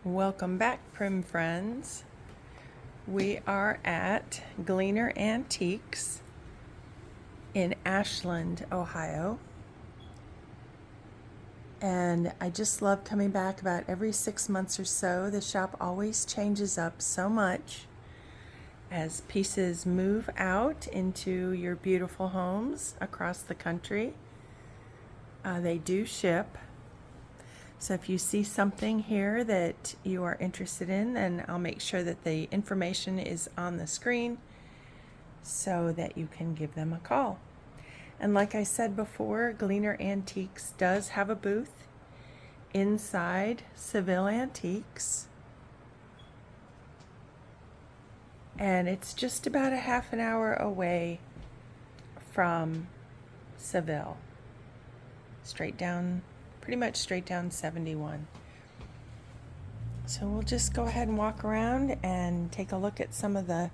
Welcome back, Prim friends. We are at Gleaner Antiques in Ashland, Ohio. And I just love coming back about every 6 months or so. The shop always changes up so much as pieces move out into your beautiful homes across the country. They do ship. So if you see something here that you are interested in, then I'll make sure that the information is on the screen so that you can give them a call. And like I said before, Gleaner Antiques does have a booth inside Seville Antiques. And it's just about a half an hour away from Seville. Pretty much straight down 71. So we'll just go ahead and walk around and take a look at some of the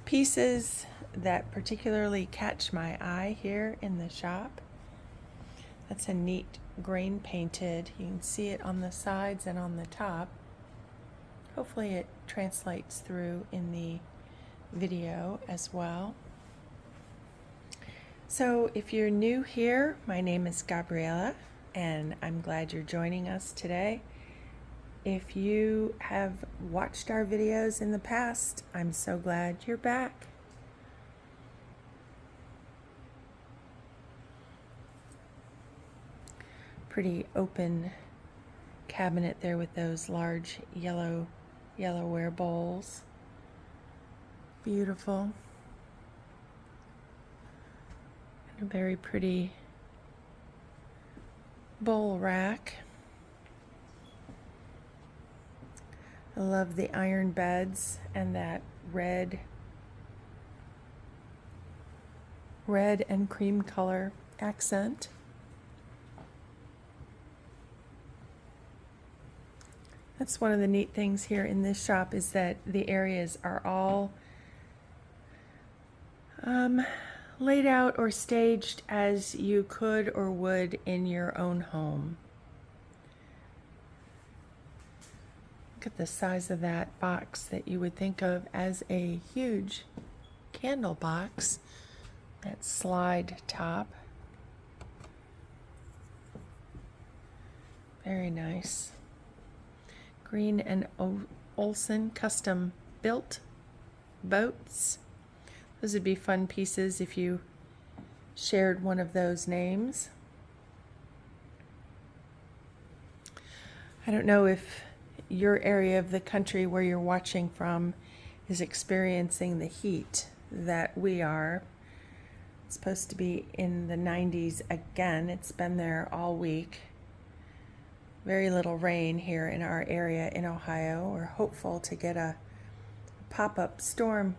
pieces that particularly catch my eye here in the shop. That's a neat grain painted. You can see it on the sides and on the top. Hopefully it translates through in the video as well. So if you're new here, my name is Gabriella, and I'm glad you're joining us today. If you have watched our videos in the past, I'm so glad you're back. Pretty open cabinet there with those large yellowware bowls. Beautiful. And a very pretty bowl rack. I love the iron beds and that red and cream color accent. That's one of the neat things here in this shop, is that the areas are all laid out or staged as you could or would in your own home. Look at the size of that box that you would think of as a huge candle box. That slide top. Very nice. Green and Olson custom built boats. Those would be fun pieces if you shared one of those names. I don't know if your area of the country where you're watching from is experiencing the heat that we are. It's supposed to be in the 90s again. It's been there all week. Very little rain here in our area in Ohio. We're hopeful to get a pop-up storm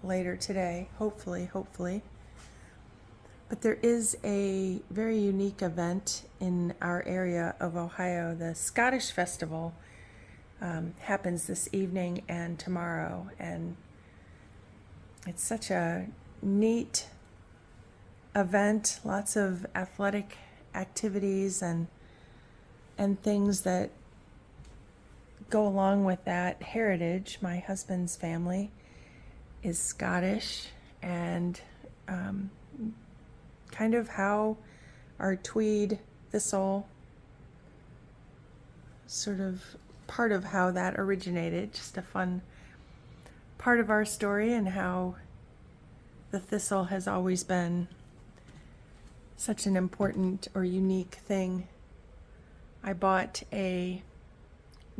later today, hopefully. But there is a very unique event in our area of Ohio. The Scottish Festival happens this evening and tomorrow, and it's such a neat event. Lots of athletic activities and things that go along with that heritage. My husband's family is Scottish, and kind of how our Tweedthistle, sort of part of how that originated, just a fun part of our story, and how the thistle has always been such an important or unique thing. I bought a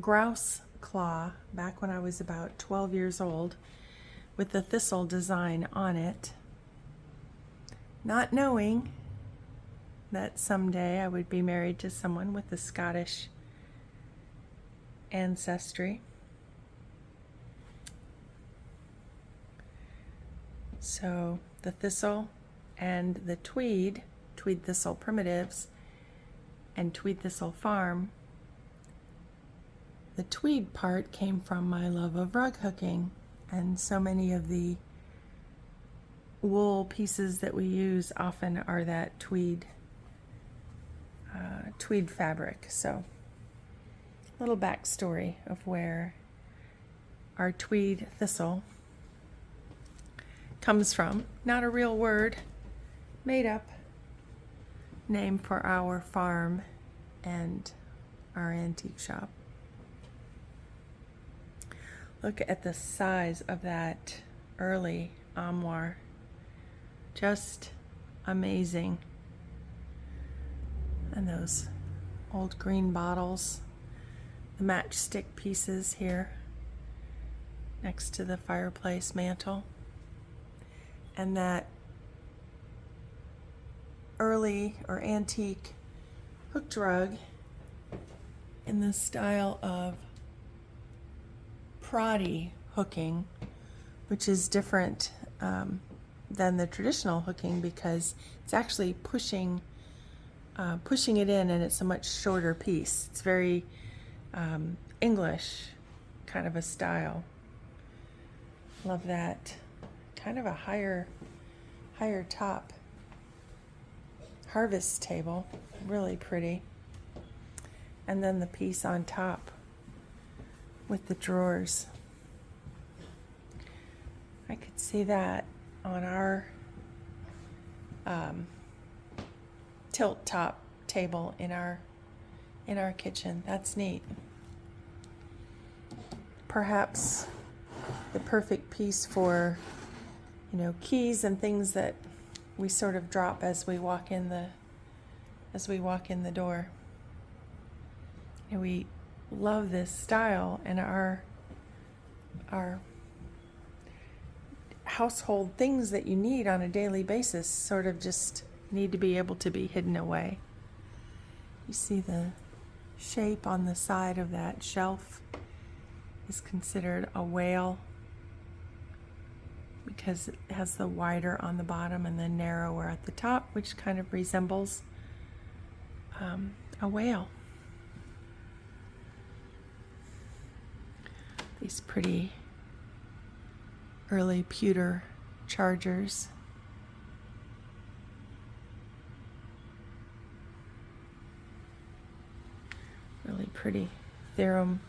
grouse claw back when I was about 12 years old with the thistle design on it, not knowing that someday I would be married to someone with the Scottish ancestry. So the thistle and the Tweedthistle Primitives, and Tweedthistle Farm. The tweed part came from my love of rug hooking, and so many of the wool pieces that we use often are that tweed fabric. So little backstory of where our tweed thistle comes from. Not a real word, made up name for our farm and our antique shop. Look at the size of that early armoire. Just amazing. And those old green bottles, the matchstick pieces here next to the fireplace mantle, and that early or antique hooked rug in the style of Proddy hooking, which is different than the traditional hooking because it's actually pushing it in, and it's a much shorter piece. It's very English kind of a style. Love that. Kind of a higher top harvest table, really pretty. And then the piece on top with the drawers. I could see that on our tilt top table in our kitchen. That's neat. Perhaps the perfect piece for, keys and things that we sort of drop as we walk in the door. And we love this style, and our household things that you need on a daily basis sort of just need to be able to be hidden away. You see the shape on the side of that shelf is considered a whale because it has the wider on the bottom and the narrower at the top, which kind of resembles a whale. These pretty early pewter chargers. Really pretty theorem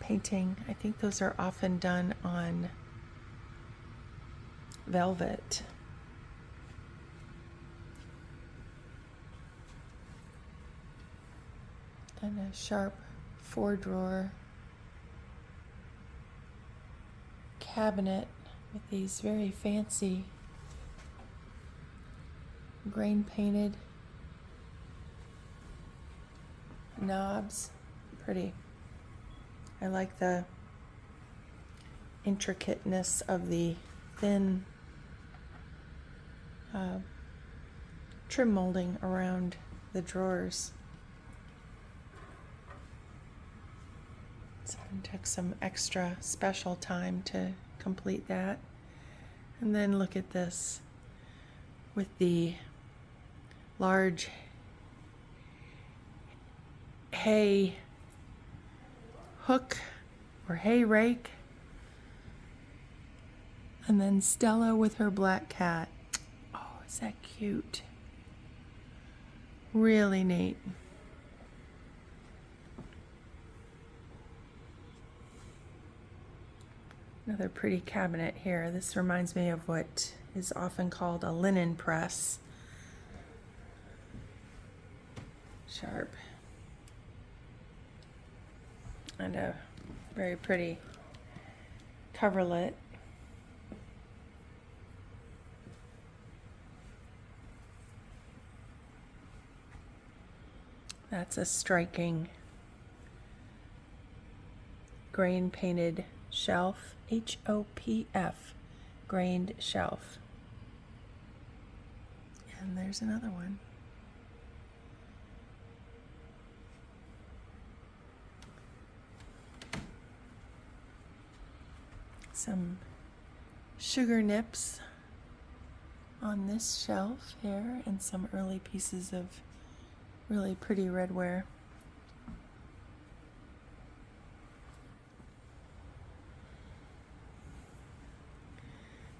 painting. I think those are often done on velvet. And a sharp 4-drawer cabinet with these very fancy grain painted knobs. Pretty. I like the intricateness of the thin trim molding around the drawers. So I took some extra special time to complete that. And then look at this with the large hay hook or hay rake. And then Stella with her black cat. Oh, is that cute? Really neat. Another pretty cabinet here. This reminds me of what is often called a linen press. Sharp. And a very pretty coverlet. That's a striking grain painted shelf, HOPF, grained shelf. And there's another one. Some sugar nips on this shelf here, and some early pieces of really pretty redware.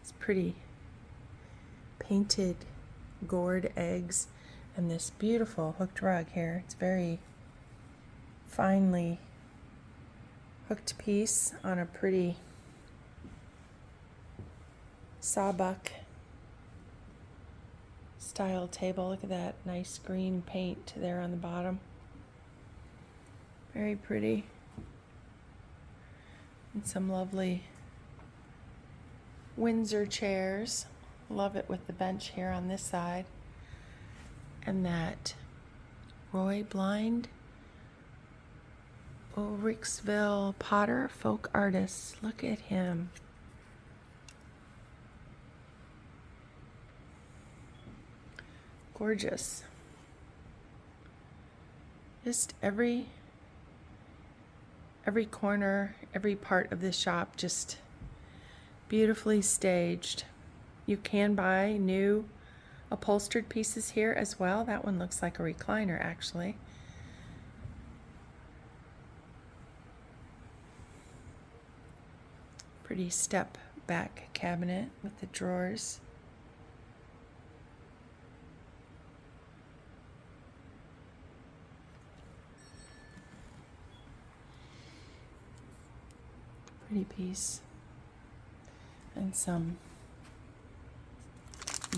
It's pretty painted gourd eggs and this beautiful hooked rug here. It's very finely hooked piece on a pretty sawbuck style table. Look at that nice green paint there on the bottom. Very pretty. And some lovely Windsor chairs. Love it with the bench here on this side. And that Roy Blind Ulrichsville Potter folk artist. Look at him. Gorgeous. Just every corner, every part of this shop just beautifully staged. You can buy new upholstered pieces here as well. That one looks like a recliner actually. Pretty step back cabinet with the drawers. Pretty piece. And some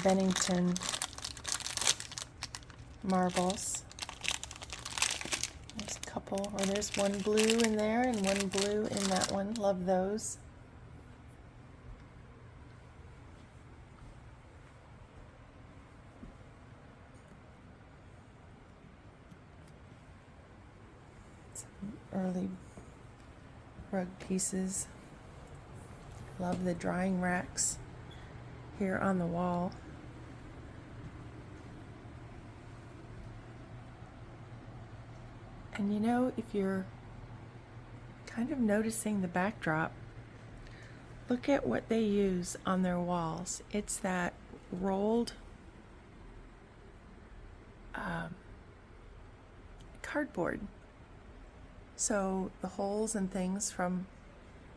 Bennington marbles. There's a couple, or there's one blue in there and one blue in that one. Love those. Some early rug pieces. Love the drying racks here on the wall. And you know, if you're kind of noticing the backdrop, look at what they use on their walls. It's that rolled cardboard. So the holes and things from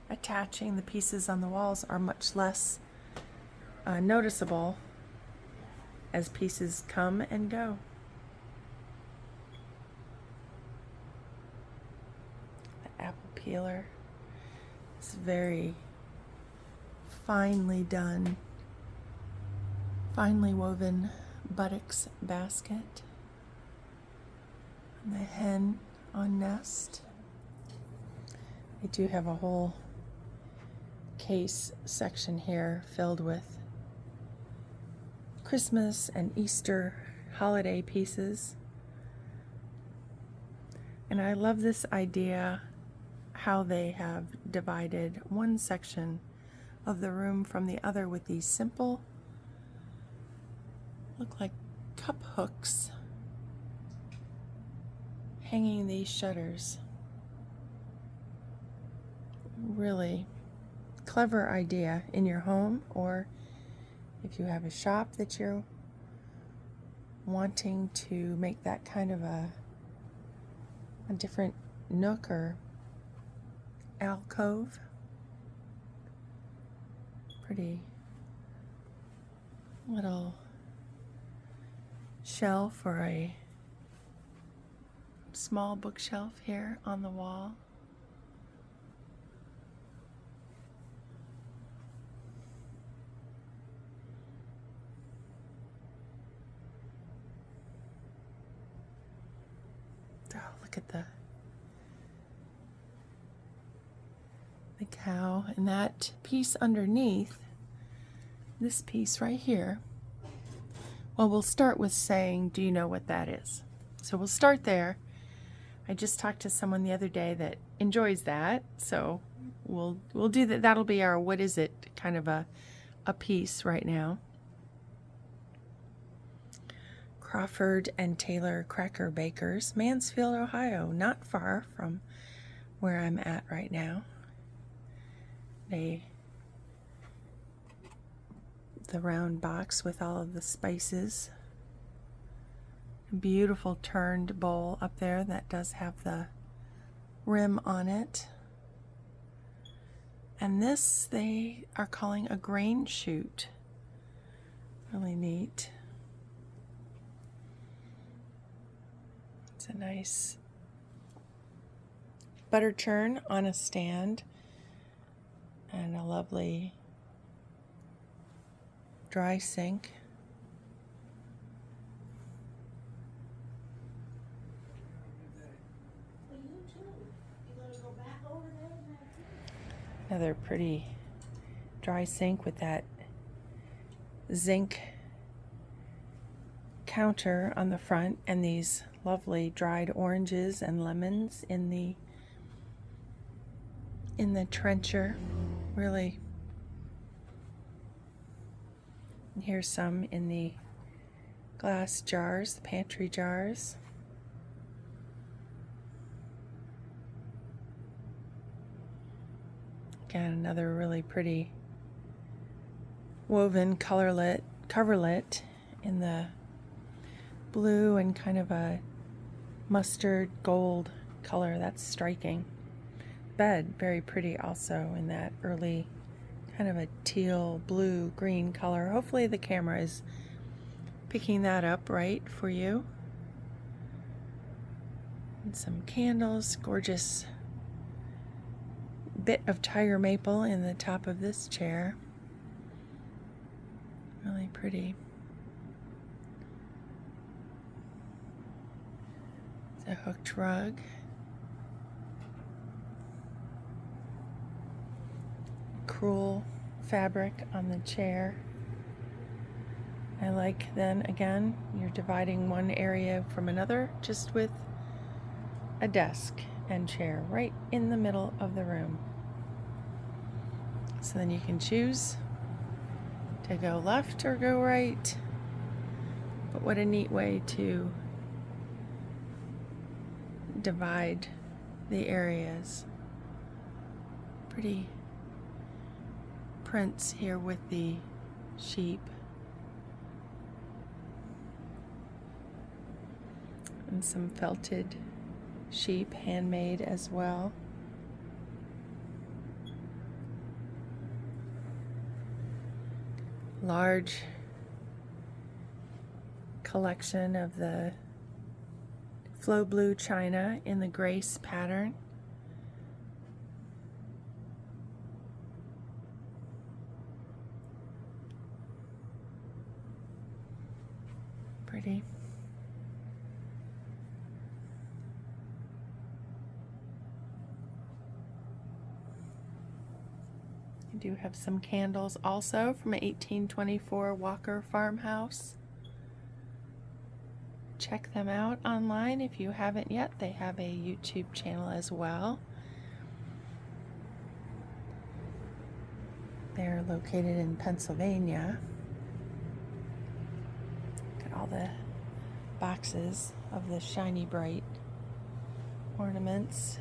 attaching the pieces on the walls are much less noticeable as pieces come and go. The apple peeler is very finely done, finely woven buttocks basket. And the hen on nest. They do have a whole case section here filled with Christmas and Easter holiday pieces. And I love this idea how they have divided one section of the room from the other with these simple, look like cup hooks hanging these shutters. Really clever idea in your home, or if you have a shop that you're wanting to make that kind of a different nook or alcove. Pretty little shelf or a small bookshelf here on the wall. Oh, look at the cow, and that piece underneath, this piece right here. Well, we'll start with saying, do you know what that is? So we'll start there. I just talked to someone the other day that enjoys that, so we'll do that. That'll be our what is it kind of a piece right now. Crawford and Taylor Cracker Bakers, Mansfield, Ohio, not far from where I'm at right now. The round box with all of the spices. A beautiful turned bowl up there that does have the rim on it. And this they are calling a grain chute. Really neat. It's a nice butter churn on a stand, and a lovely dry sink. Another pretty dry sink with that zinc counter on the front, and these lovely dried oranges and lemons in the trencher. Really. And here's some in the glass jars, the pantry jars. Again, another really pretty woven coverlet in the blue and kind of a mustard gold color. That's striking. Bed, very pretty also in that early kind of a teal, blue, green color. Hopefully the camera is picking that up right for you. And some candles, gorgeous bit of tiger maple in the top of this chair. Really pretty. It's a hooked rug. Crewel fabric on the chair. I like, then again, you're dividing one area from another just with a desk and chair right in the middle of the room. So then you can choose to go left or go right. But what a neat way to divide the areas. Pretty prints here with the sheep. And some felted sheep, handmade as well. Large collection of the flow blue china in the grace pattern. Pretty. I do have some candles also from an 1824 Walker farmhouse. Check them out online if you haven't yet. They have a YouTube channel as well. They're located in Pennsylvania. Got all the boxes of the shiny bright ornaments.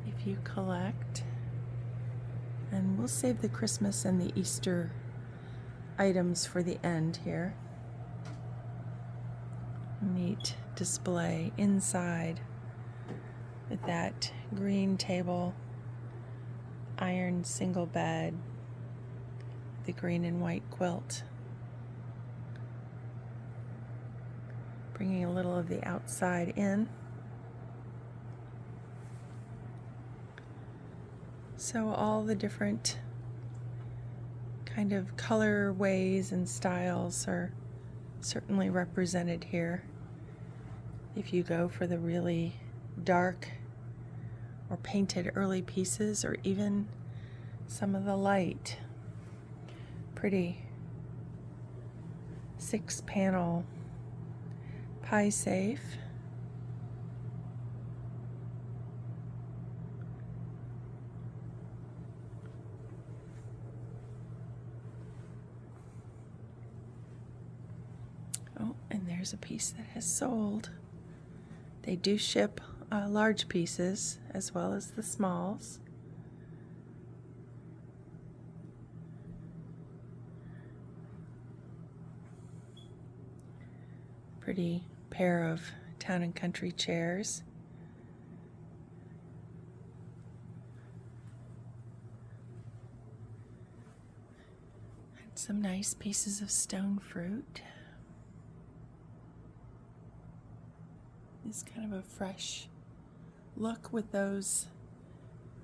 If you collect, and we'll save the Christmas and the Easter items for the end here. Neat display inside with that green table, iron single bed, the green and white quilt. Bringing a little of the outside in. So all the different kind of color ways and styles are certainly represented here. If you go for the really dark or painted early pieces, or even some of the light, pretty 6-panel pie safe. Oh, and there's a piece that has sold. They do ship large pieces as well as the smalls. Pretty pair of town and country chairs. And some nice pieces of stone fruit. is kind of a fresh look with those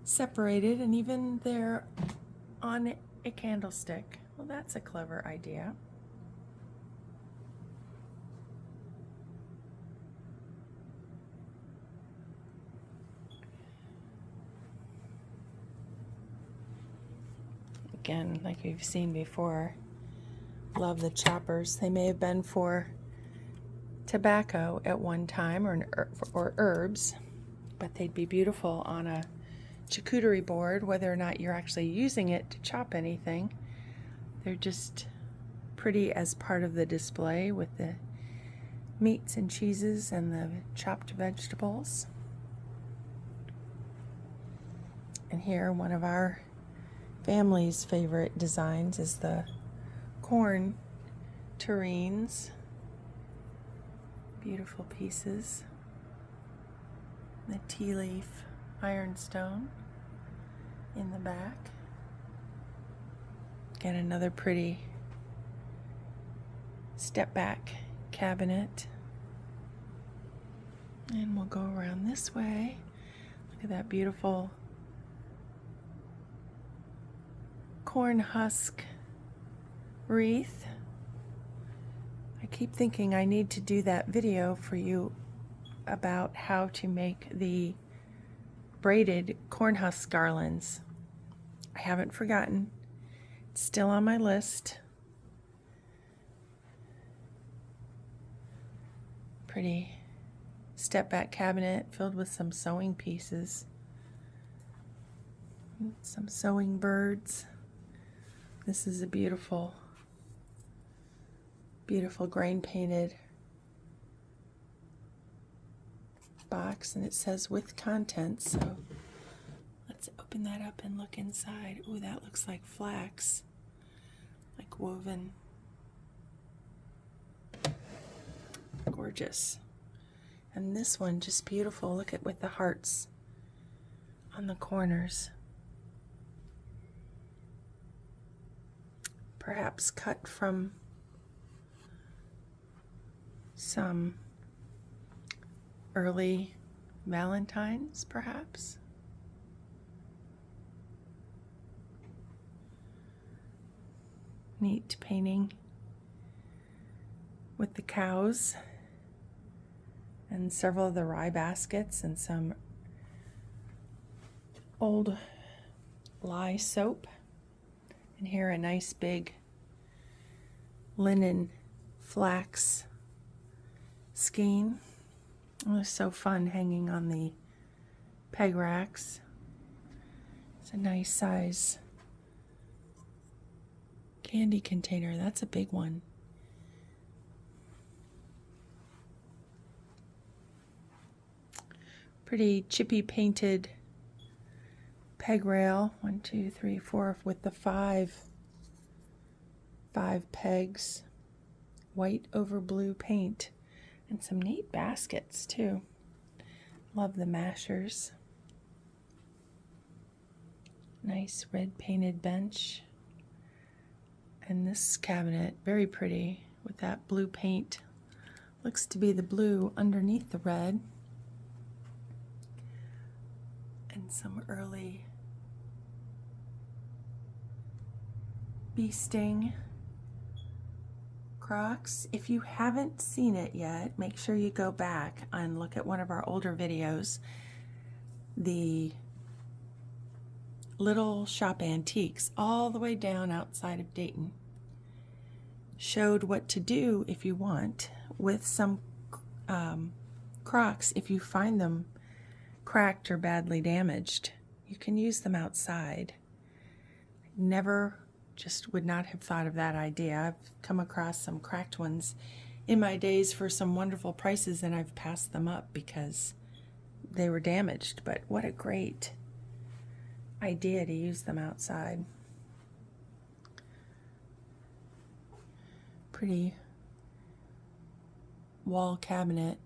separated, and even they're on a candlestick. Well, that's a clever idea. Again, like we've seen before, love the choppers. They may have been for tobacco at one time, or herbs, but they'd be beautiful on a charcuterie board, whether or not you're actually using it to chop anything. They're just pretty as part of the display with the meats and cheeses and the chopped vegetables. And here, one of our family's favorite designs is the corn tureens. Beautiful pieces. The tea leaf ironstone in the back. Again, another pretty step back cabinet. And we'll go around this way. Look at that beautiful corn husk wreath. I keep thinking I need to do that video for you about how to make the braided corn husk garlands. I haven't forgotten. It's still on my list. Pretty step back cabinet filled with some sewing pieces. Some sewing birds. This is a beautiful, beautiful grain painted box, and it says with contents. So let's open that up and look inside. Ooh, that looks like flax, like woven. Gorgeous. And this one just beautiful. Look at with the hearts on the corners. Perhaps cut from some early Valentines, perhaps. Neat painting with the cows and several of the rye baskets and some old lye soap. And here a nice big linen flax skein. It was so fun hanging on the peg racks. It's a nice size candy container. That's a big one. Pretty chippy painted peg rail. 1, 2, 3, 4 with the five pegs. White over blue paint. And some neat baskets too. Love the mashers. Nice red painted bench. And this cabinet, very pretty with that blue paint. Looks to be the blue underneath the red. And some early bee sting Crocks. If you haven't seen it yet, make sure you go back and look at one of our older videos. The Little Shop Antiques, all the way down outside of Dayton, showed what to do if you want with some Crocks. If you find them cracked or badly damaged, you can use them outside. Never, just would not have thought of that idea. I've come across some cracked ones in my days for some wonderful prices, and I've passed them up because they were damaged. But what a great idea to use them outside. Pretty wall cabinet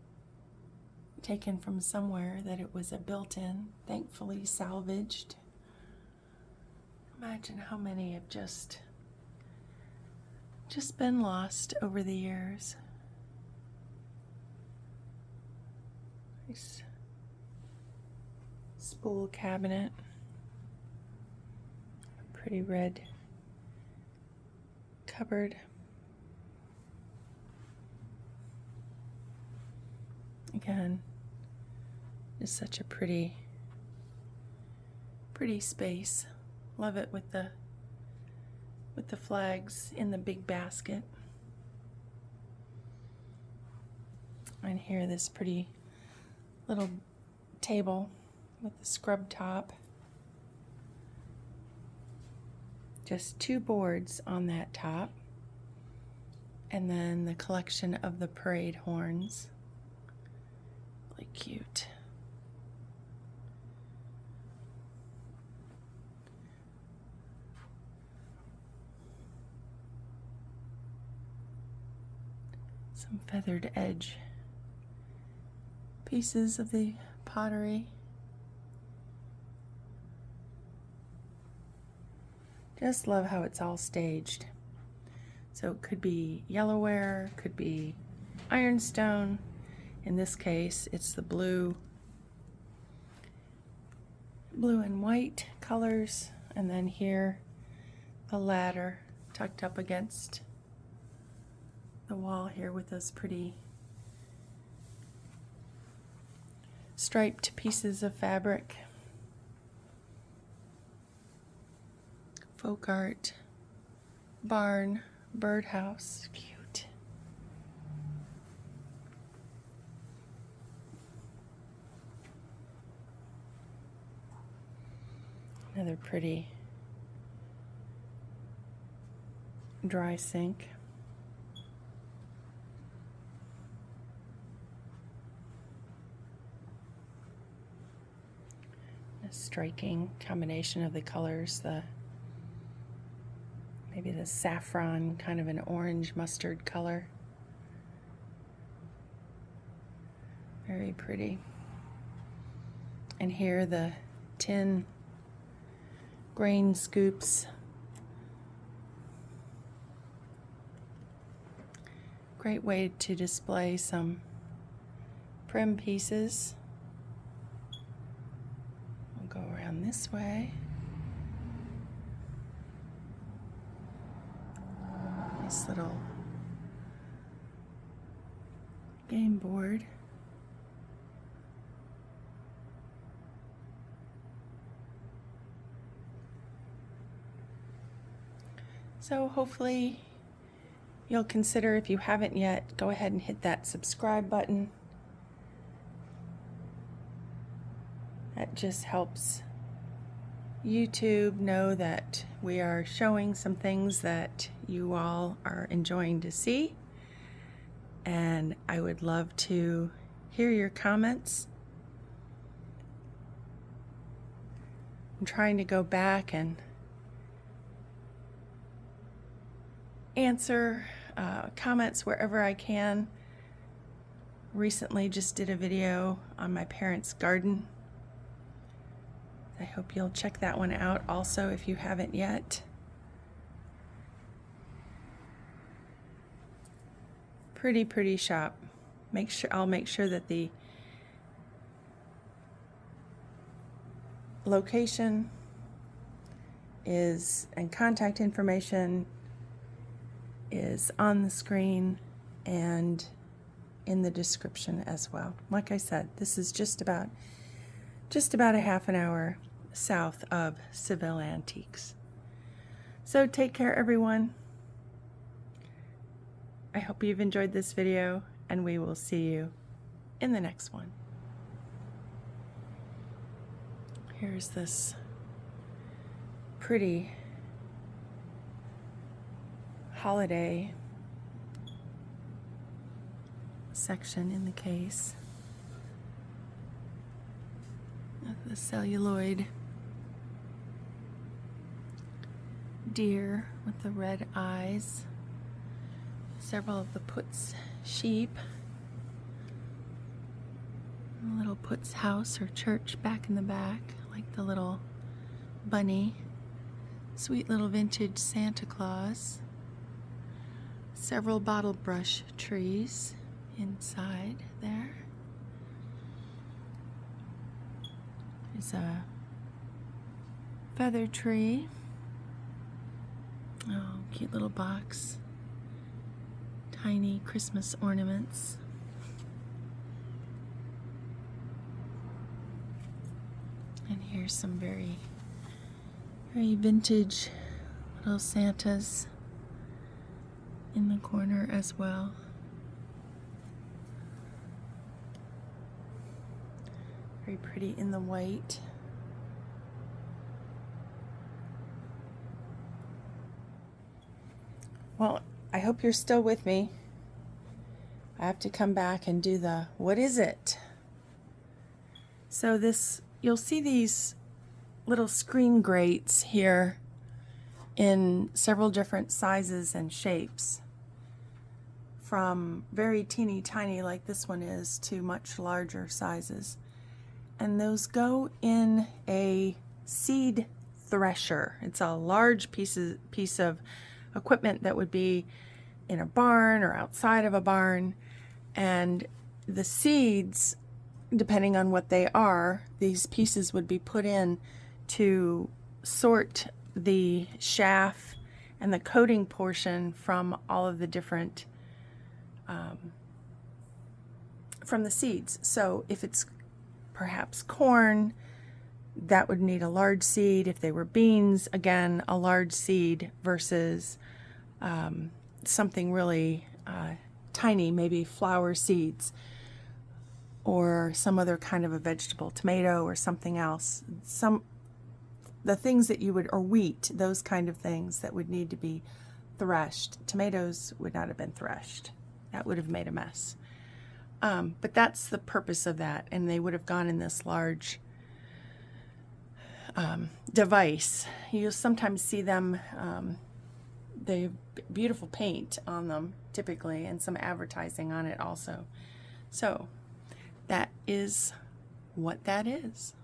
taken from somewhere that it was a built-in, thankfully salvaged. Imagine how many have just been lost over the years. Nice spool cabinet. A pretty red cupboard. Again, just such a pretty space. Love it with the flags in the big basket. And here, this pretty little table with the scrub top. Just 2 boards on that top. And then the collection of the parade horns. Really cute. Some feathered edge pieces of the pottery. Just love how it's all staged. So it could be yellowware, could be ironstone. In this case, it's the blue and white colors, and then here the ladder tucked up against the wall here with those pretty striped pieces of fabric. Folk art, barn, birdhouse, cute. Another pretty dry sink. A striking combination of the colors, maybe the saffron, kind of an orange mustard color. Very pretty. And here the tin grain scoops. Great way to display some prim pieces. We'll go around this way. Nice little game board. So hopefully you'll consider, if you haven't yet, go ahead and hit that subscribe button. That just helps YouTube know that we are showing some things that you all are enjoying to see. And I would love to hear your comments. I'm trying to go back and answer comments wherever I can. Recently just did a video on my parents' garden. I hope you'll check that one out also if you haven't yet. Pretty shop. I'll make sure that the location is and contact information is on the screen and in the description as well. Like I said, this is just about a half an hour south of Seville Antiques. So take care, everyone. I hope you've enjoyed this video, and we will see you in the next one. Here's this pretty holiday section in the case. The celluloid deer with the red eyes. Several of the Puts sheep. A little Puts house or church back in the back, like the little bunny. Sweet little vintage Santa Claus. Several bottle brush trees inside there. There's a feather tree. Oh, cute little box. Tiny Christmas ornaments. And here's some very vintage little Santas in the corner as well. Very pretty in the white. Well, I hope you're still with me. I have to come back and do the what is it? So this, you'll see these little screen grates here in several different sizes and shapes, from very teeny tiny like this one is to much larger sizes, and those go in a seed thresher. It's a large piece of equipment that would be in a barn or outside of a barn, and the seeds, depending on what they are, these pieces would be put in to sort the chaff and the coating portion from all of the different from the seeds. So if it's perhaps corn, that would need a large seed. If they were beans, again, a large seed versus something really tiny, maybe flower seeds or some other kind of a vegetable, tomato or something else. The things that you would, or wheat, those kind of things that would need to be threshed. Tomatoes would not have been threshed. That would have made a mess. But that's the purpose of that, and they would have gone in this large device. You'll sometimes see them, they have beautiful paint on them typically, and some advertising on it also. So that is what that is.